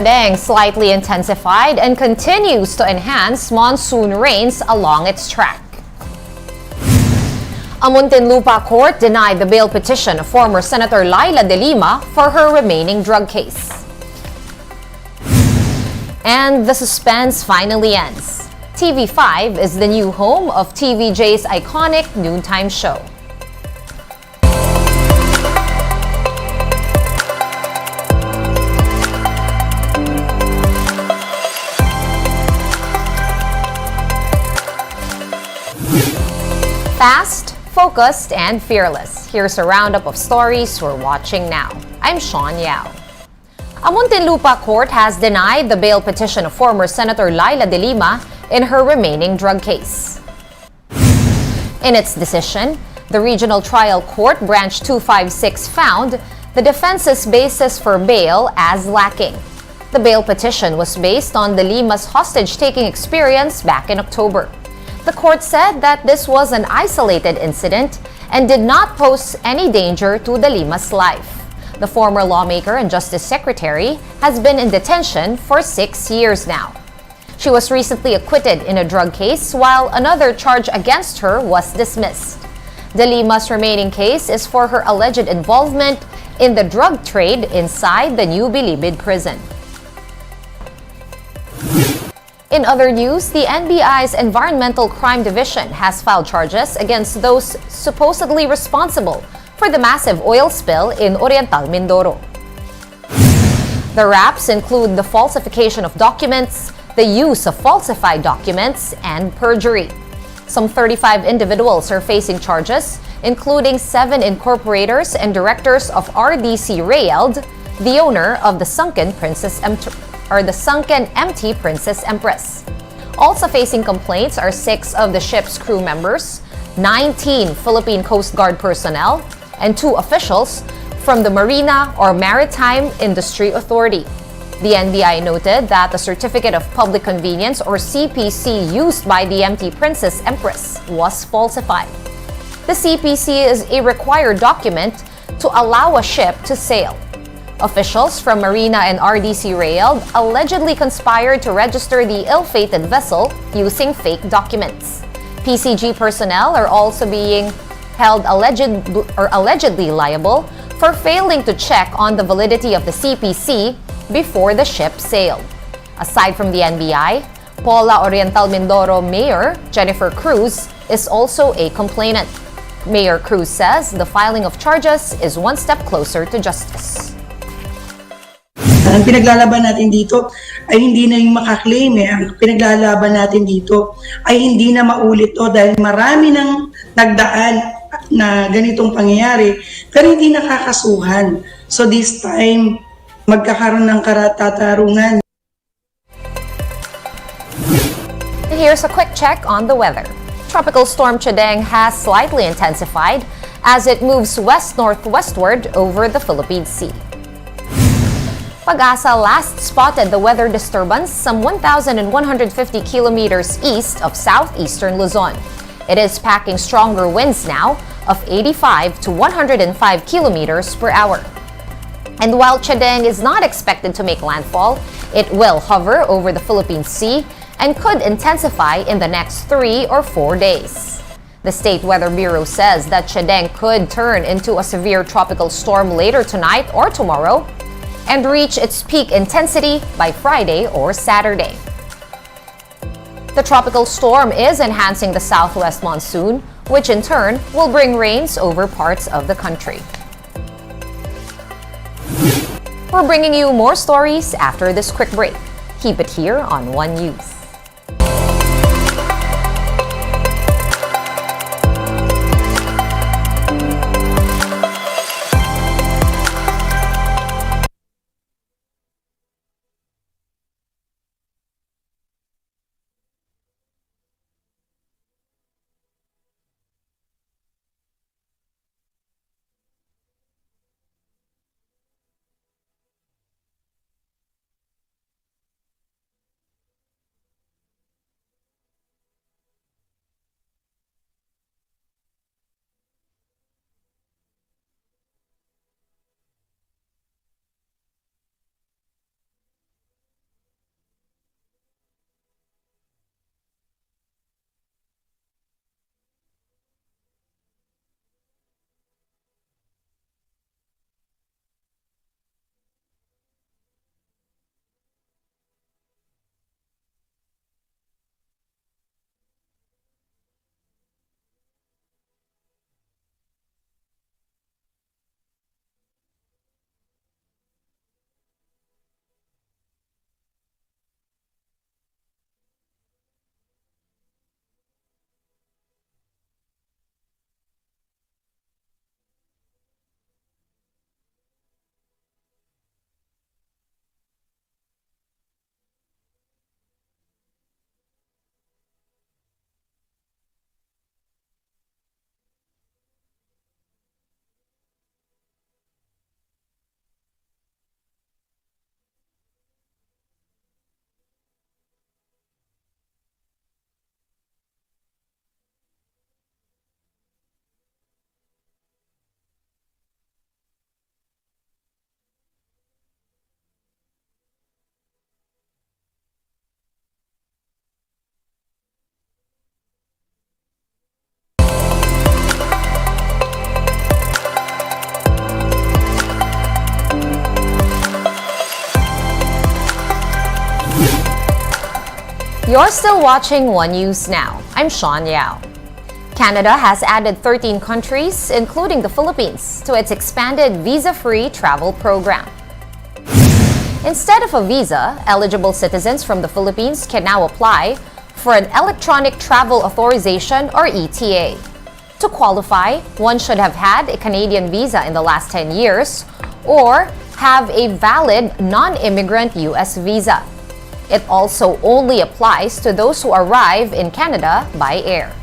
Chadang slightly intensified and continues to enhance monsoon rains along its track. A Muntinlupa court denied the bail petition of former Senator Laila de Lima for her remaining drug case. And the suspense finally ends. TV5 is the new home of TVJ's iconic noontime show. Fast, focused, and fearless. Here's a roundup of stories we're watching now. I'm Sean Yao. A Muntinlupa court has denied the bail petition of former Senator Laila de Lima in her remaining drug case. In its decision, the Regional Trial Court Branch 256 found the defense's basis for bail as lacking. The bail petition was based on de Lima's hostage-taking experience back in October. The court said that this was an isolated incident and did not pose any danger to de Lima's life. The former lawmaker and Justice Secretary has been in detention for 6 years now. She was recently acquitted in a drug case while another charge against her was dismissed. De Lima's remaining case is for her alleged involvement in the drug trade inside the New Bilibid prison. In other news, the NBI's Environmental Crime Division has filed charges against those supposedly responsible for the massive oil spill in Oriental Mindoro. The raps include the falsification of documents, the use of falsified documents, and perjury. Some 35 individuals are facing charges, including 7 incorporators and directors of RDC Rayeld, the owner of the sunken empty Princess Empress. Also facing complaints are 6 of the ship's crew members, 19 Philippine Coast Guard personnel, and 2 officials from the Marina or Maritime Industry Authority. The NBI noted that the Certificate of Public Convenience or CPC used by the empty Princess Empress was falsified. The CPC is a required document to allow a ship to sail. Officials from Marina and RDC Rail allegedly conspired to register the ill-fated vessel using fake documents. PCG personnel are also being held allegedly liable for failing to check on the validity of the CPC before the ship sailed. Aside from the NBI, Paula Oriental Mindoro Mayor Jennifer Cruz is also a complainant. Mayor Cruz says the filing of charges is one step closer to justice. Ang pinaglalaban natin dito ay hindi na yung makaklaim eh. Ang pinaglalaban natin dito ay hindi na maulit to dahil marami nang nagdaan na ganitong pangyayari pero hindi nakakasuhan. So this time, magkakaroon ng karatatarungan. Here's a quick check on the weather. Tropical storm Chadang has slightly intensified as it moves west-northwestward over the Philippine Sea. Pag-asa last spotted the weather disturbance some 1,150 kilometers east of southeastern Luzon. It is packing stronger winds now of 85 to 105 kilometers per hour. And while Chadang is not expected to make landfall, it will hover over the Philippine Sea and could intensify in the next 3 or 4 days. The State Weather Bureau says that Chadang could turn into a severe tropical storm later tonight or tomorrow and reach its peak intensity by Friday or Saturday. The tropical storm is enhancing the southwest monsoon, which in turn will bring rains over parts of the country. We're bringing you more stories after this quick break. Keep it here on One News. You're still watching One News Now. I'm Sean Yao. Canada has added 13 countries, including the Philippines, to its expanded visa-free travel program. Instead of a visa, eligible citizens from the Philippines can now apply for an Electronic Travel Authorization or ETA. To qualify, one should have had a Canadian visa in the last 10 years or have a valid non-immigrant U.S. visa. It also only applies to those who arrive in Canada by air.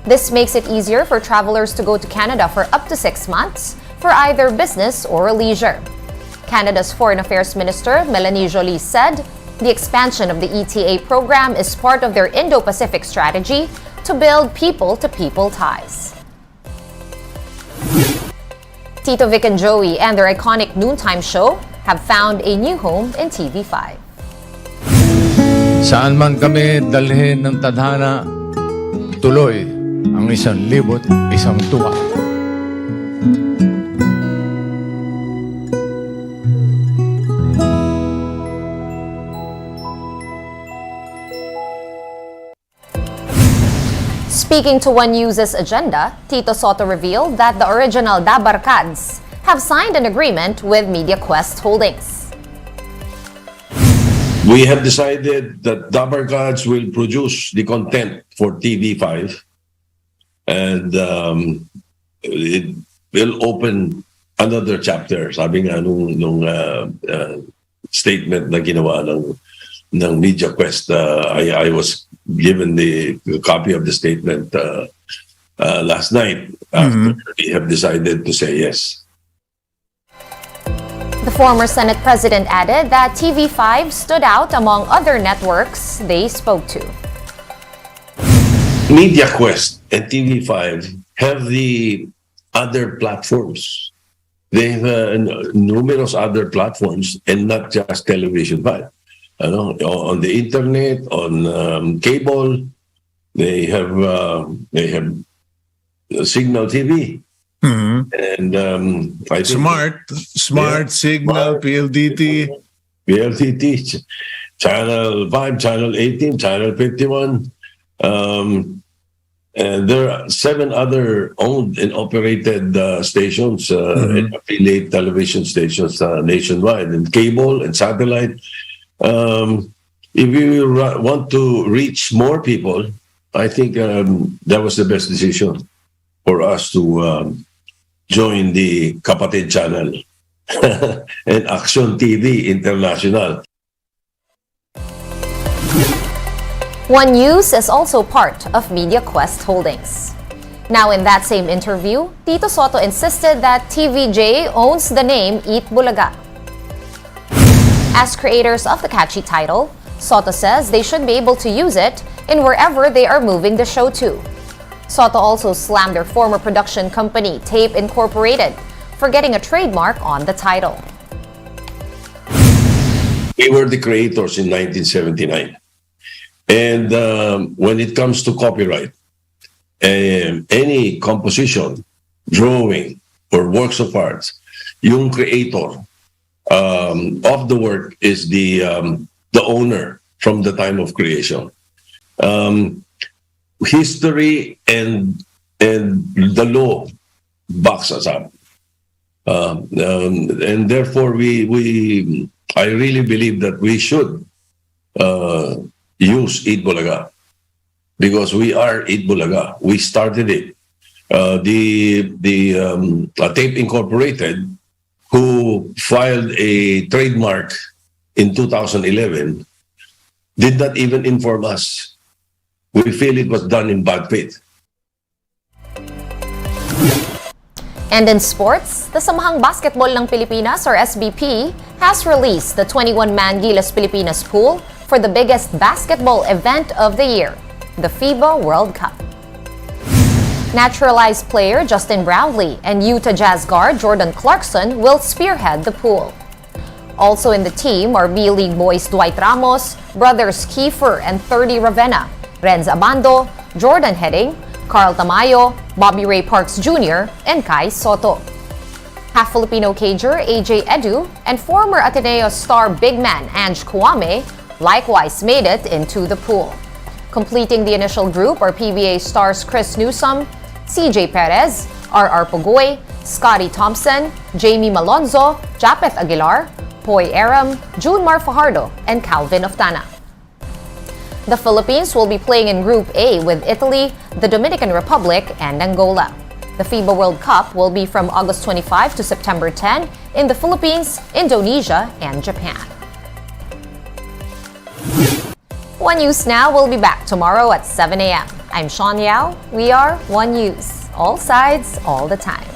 This makes it easier for travelers to go to Canada for up to 6 months for either business or leisure. Canada's Foreign Affairs Minister, Melanie Joly, said the expansion of the ETA program is part of their Indo-Pacific strategy to build people-to-people ties. Tito Vic and Joey and their iconic noontime show have found a new home in TV5. Saan man kami dalhin ng tadhana, tuloy ang 1,001 tuwa. Speaking to One News's agenda, Tito Soto revealed that the original Dabarkads have signed an agreement with MediaQuest Holdings. We have decided that Dabarkads will produce the content for TV5 and it will open another chapter. Sabi nga nung statement na ginawa ng MediaQuest, I was given the copy of the statement last night after we have decided to say yes. The former Senate President added that TV5 stood out among other networks they spoke to. MediaQuest and TV5 have the other platforms. They have numerous other platforms and not just Television 5. On the internet, on cable, they have Signal TV. And I think Smart, Signal, PLDT. Channel 5, Channel 18, Channel 51. And there are 7 other owned and operated stations and affiliate television stations nationwide, and cable and satellite. If we want to reach more people, I think that was the best decision for us to join the Kapatid Channel and Action TV International. One News is also part of MediaQuest Holdings. Now, in that same interview, Tito Soto insisted that TVJ owns the name Eat Bulaga. As creators of the catchy title, Soto says they should be able to use it in wherever they are moving the show to. Soto also slammed their former production company, Tape Incorporated, for getting a trademark on the title. We were the creators in 1979. And when it comes to copyright, any composition, drawing, or works of art, yung creator of the work is the owner from the time of creation. History and the law backs us up, and therefore I really believe that we should use Eat Bulaga because we are Eat Bulaga. We started it. Tape Incorporated, who filed a trademark in 2011, did not even inform us. We feel it was done in bad faith. And in sports, the Samahang Basketball ng Pilipinas or SBP has released the 21-man Gilas Pilipinas pool for the biggest basketball event of the year, the FIBA World Cup. Naturalized player Justin Brownlee and Utah Jazz guard Jordan Clarkson will spearhead the pool. Also in the team are B-League boys Dwight Ramos, brothers Kiefer and 30 Ravenna, Renz Abando, Jordan Heading, Carl Tamayo, Bobby Ray Parks Jr., and Kai Soto. Half Filipino cager AJ Edu and former Ateneo star big man Ange Kwame likewise made it into the pool. Completing the initial group are PBA stars Chris Newsome, CJ Perez, RR Pugoy, Scotty Thompson, Jamie Malonzo, Japeth Aguilar, Poy Aram, Junmar Fajardo, and Calvin Oftana. The Philippines will be playing in Group A with Italy, the Dominican Republic, and Angola. The FIBA World Cup will be from August 25 to September 10 in the Philippines, Indonesia, and Japan. One News Now will be back tomorrow at 7 a.m. I'm Sean Yao. We are One News. All sides, all the time.